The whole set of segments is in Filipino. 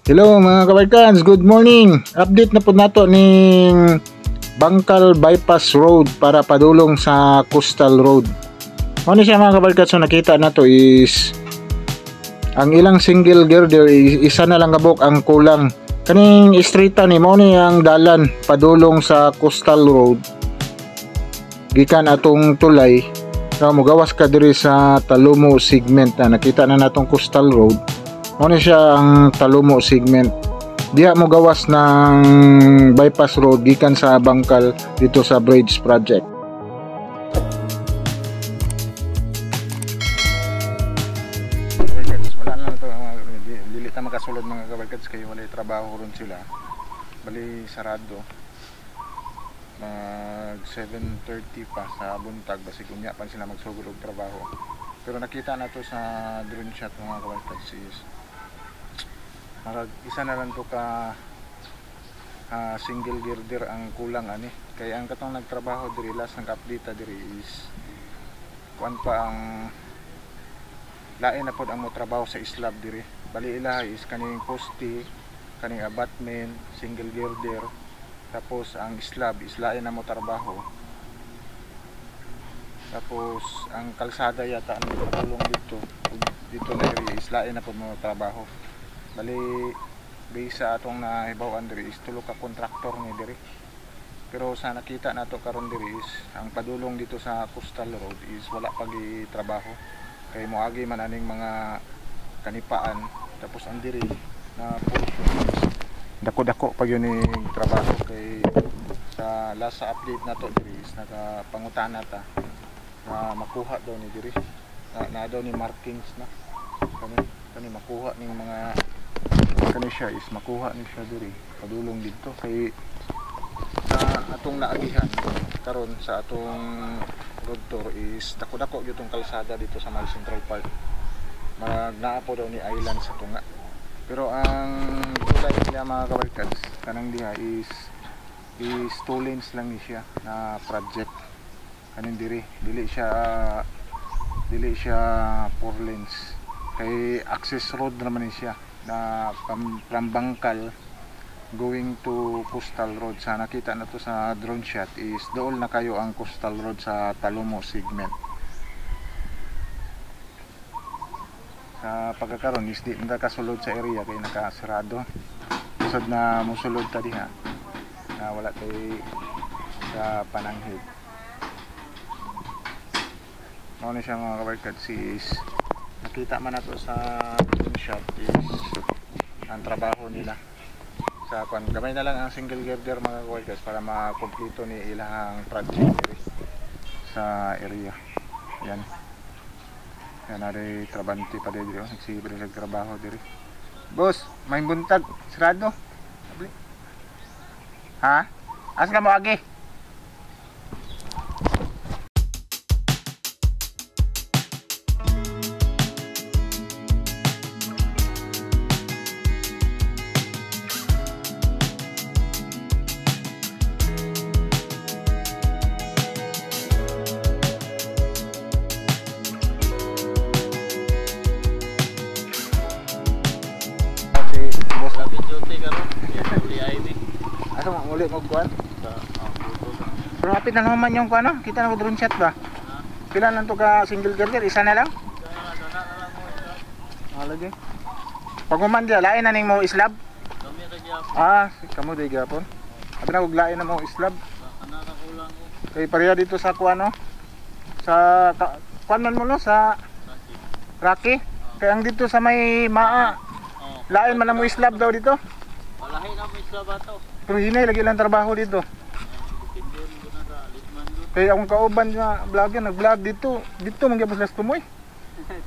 Hello mga kabarkans, good morning. Update na po nato ning Bangkal Bypass Road para padulong sa Coastal Road. Ano siya mga kabarkans, so nakita nato is ang ilang single girder isa na lang kabok ang kulang. Kaning istrita ni mo ni ang dalan padulong sa Coastal Road. Gikan atong tulay, so mogawas ka diri sa Talumo segment na nakita na natong Coastal Road. Ano siya ang Talumo segment. Diha mo gawas ng bypass road gikan sa Bangkal dito sa bridge project. Wala na ito, dili ta makasulod mga kabarkads kay wala trabaho ron sila. Bali sarado. Mag 7:30 pa sa buntag basig unya pa sila magsugod og trabaho. Pero nakita na to sa drone shot mga kabarkads is marag isa na lang to ka single girder ang kulang ani, kaya ang katong nagtrabaho diri last ng update diri is kuan pa ang lain na pod ang mo trabaho sa slab diri. Bali ila is kaning poste, kaning abutment, single girder, tapos ang slab is lain na mo trabaho. Tapos ang kalsada yata ang tulong dito na diri is lain na pod mo trabaho. Bali base sa atong nahibaw-an diri is tulo ka kontraktor ni diri. Pero sa nakita nato karon diri is ang padulong dito sa Coastal Road is wala pagi trabaho. Kay moagi man aning mga kanipaan, tapos ang diri na portion dako-dako pa yun ning trabaho. Kay sa last sa update nato diri is nagapangutana ta na makuha daw ni diri na daw ni markings na kani makuha ning mga kani siya is makuha ni siya diri padulong dito. Kay sa atong naagihan karon sa atong road tour is dako-dako gyud tong kalsada dito sa Mal Central Park. Magnaa po daw ni island sa tunga. Pero ang tulay nila mga kabarkads kanang diha is 2 lanes lang ni siya na project. Kanin diri dili siya 4 lanes. Kay access road naman ni siya na from Bangkal going to Coastal Road. Sa nakita na to sa drone shot is dool na kayo ang Coastal Road sa Talumo segment. Sa pagkakaroon is di na kasulod sa area kay nakasarado. Isod na musulod ta diha na wala tay sa pananghid. Mao ni siya mga kabarkads is nakita man nato sa drone shot is ang trabaho nila sa kwan. Gamay na lang ang single girder mga kabarkads para makumpleto ni ilang project diri sa area. Yan na rin trabante pa diri nagsibri sa trabaho diri. Boss, may buntag sarado ha? Asa ka mo agi? Asa mo ulit mo kuan? Pero hapit na naman yung kuan no? Kita na ko drone shot ba? Pila lang to ka single girder? Isa na lang? Lagi. Pag human dia lain na ning mo islab? Kamo day gyapon. Abi na og lain na mo islab. Kay pareha dito sa kuan no? Sa kuan man mo no sa Rocky. Kay ang dito sa may maa. Lain man na mo islab daw dito. Lahi na mo islab ato. Pero hinay lagi lang trabaho dito. Kaya akong kauban nga vlogger, nag-vlog dito. Dito magyapos las tumoy.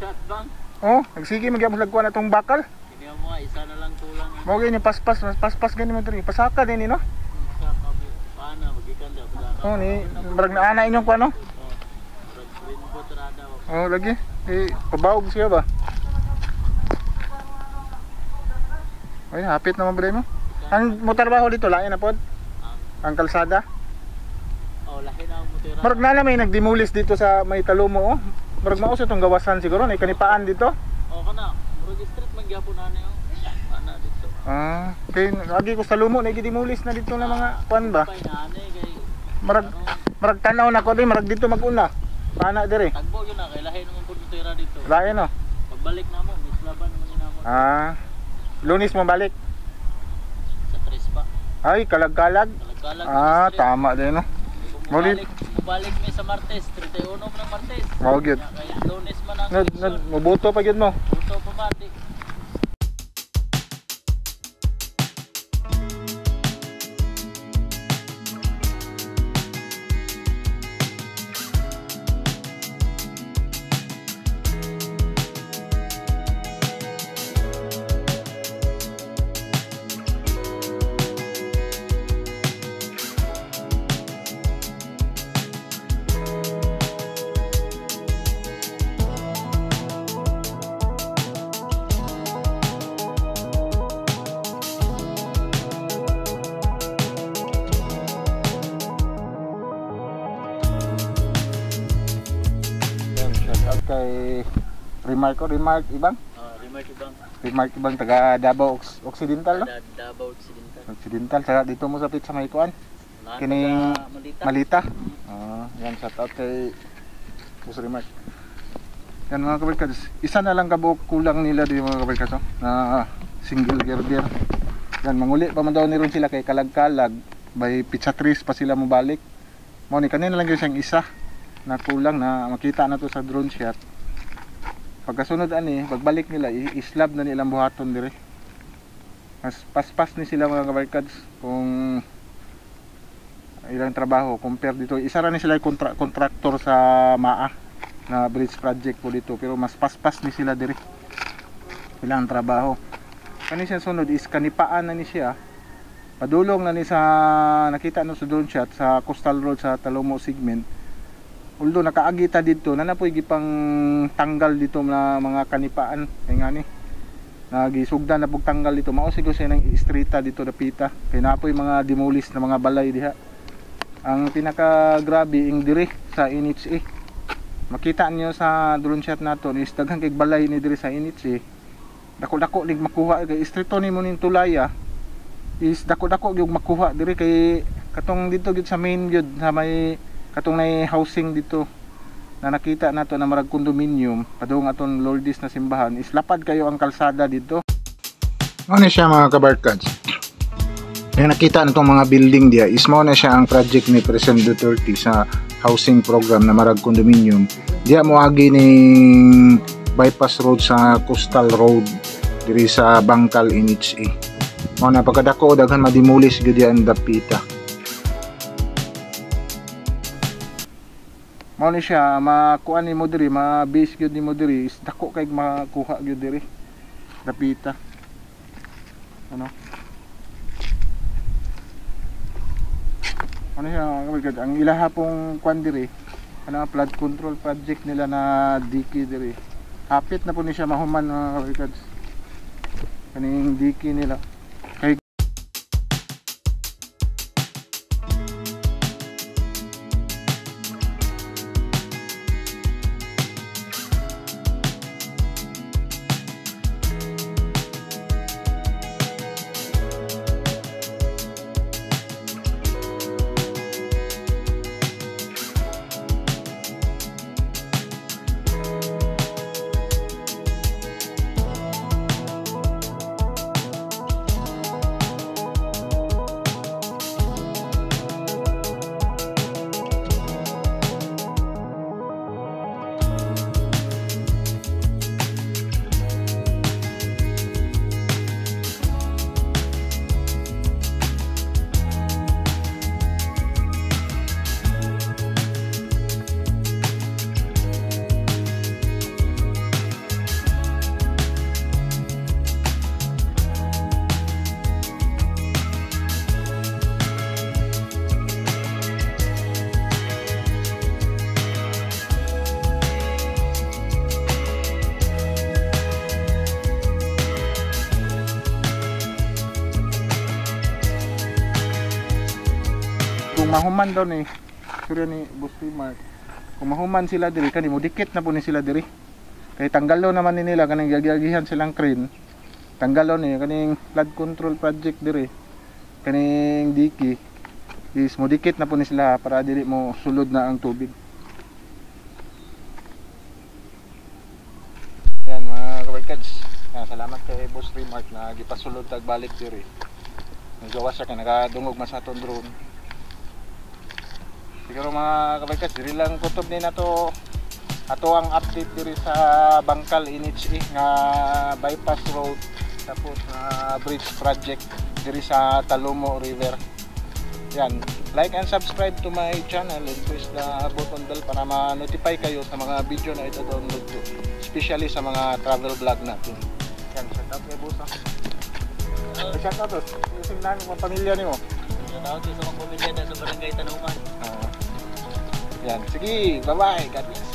Shot bang? Oh, nagsige magyapos lagkuan atong bakal. Hindi mo isa na lang kulang. Mao gyud yung paspas gani mo diri. Pasaka din no. Sa kabo paana magikan da pala. Oh ni, barag na ana inyong kuan no. Rainbow trada. Oh, lagi. Pabawog siya ba? Ay, hapit naman bro mo. Ang mo trabaho dito lain na pod. Ang kalsada. Lahi na mo tira. Marag na may nagdemolis dito sa may Talumo oh. Marag mao sa tong gawasan siguro, nay kanipaan dito. Kana. Murag street man gyapon ani oh. Ana dito. Kay lagi ko sa lumo na gidimulis na dito na mga kuan ba. Pay na ani kay Marag tanaw na ko di marag dito maguna. Paana dire. tagbo yun na kay lahi naman pud tira dito. Lain no. Pagbalik namo, mislaban naman yun namo. Lunis mo balik. Sa tres pa. Ay kalag-kalag. Kalagkalag. Tama din no. Muli Mubalik mi sa Martes, 31 mo ng Martes. Mao gyud. Kaya Lunes man ang Mubuto pa gyud mo. Buto pa ba di? Kay Remark ibang Remark ibang taga Davao Occidental no? Davao Occidental. Occidental sa dito mo sa pizza may kuan kining Malita. Yan shout out kay Boss Remark. Yan mga kabarkads, isa na lang kabuok kulang nila di mga kabarkads no? Na single girder. Yan manguli pa man daw ni ron sila kay kalag-kalag by pizza trees pa sila mo balik. Mo ni kanina lang gyud siyang isa na kulang na makita na to sa drone shot. Pagkasunod ani, pagbalik nila i-slab na nilang buhaton dire. Mas paspas ni sila mga kabarkads kung ilang trabaho compare dito. Isa ra ni sila contractor sa MAA na bridge project po dito pero mas paspas ni sila dire. Ilang trabaho. Kani siya sunod is kanipaan na ni siya. Padulong na ni sa nakita no sa drone shot sa Coastal Road sa Talomo segment. Although nakaagita dito na napoy gipang tanggal dito na mga kanipaan kay ngani nagisugdan na pug tanggal dito mao siguro siya nang istrita dito dapita kay napoy mga demolish na mga balay diha. Ang pinaka grabe ing diri sa NHA makita niyo sa drone shot nato is daghang kay balay ni diri sa NHA dako-dako lig makuha kay istrito ni mo ning tulaya is dako-dako gyud makuha diri kay katong dito gyud sa main gyud sa may katong nay housing dito na nakita nato na marag condominium padung aton Lourdes na simbahan is lapad kayo ang kalsada dito. Ano siya mga kabarkads? Yung nakita natong mga building dia is mo na siya ang project ni President Duterte sa housing program na marag condominium. Diya mo agi ning bypass road sa Coastal Road diri sa Bangkal NHA. Mo na pagkadako daghan madimulis gyud ang dapita. Mao ni siya makuan ni mo diri, ma-base gyud ni mo diri is dako kay makuha gyud diri. Dapita. Ano? Ano siya ang ilaha pong kuan diri. Ano flood control project nila na diki diri. Hapit na po ni siya mahuman mga kabarkads. Kaning diki nila. Kay kung mahuman daw ni surya ni Boss Remark, kung mahuman sila diri kani mo dikit na po ni sila diri kay tanggalo naman ni nila kaning gagihan silang crane tanggalon ni kaning flood control project diri. Kaning diki is modikit na po ni sila para dili mo sulod na ang tubig. Yan mga kabarkads. Salamat kay Boss Remark na gipasulod tag balik diri. Nagawa siya kay nakadungog man sa aton drone. Siguro mga kabarkads, diri lang kutob ni nato ato ang update diri sa Bangkal NHA nga bypass road tapos bridge project diri sa Talomo River. Yan, like and subscribe to my channel and press the button bell para ma-notify kayo sa mga video na ito-download ko, especially sa mga travel vlog natin. Yan, shout out kay Boss. Shout out to using namin mga pamilya nimo. Shout out sa mga pamilya na sa Barangay Tanungan. Yan, sige, bye-bye. God bless.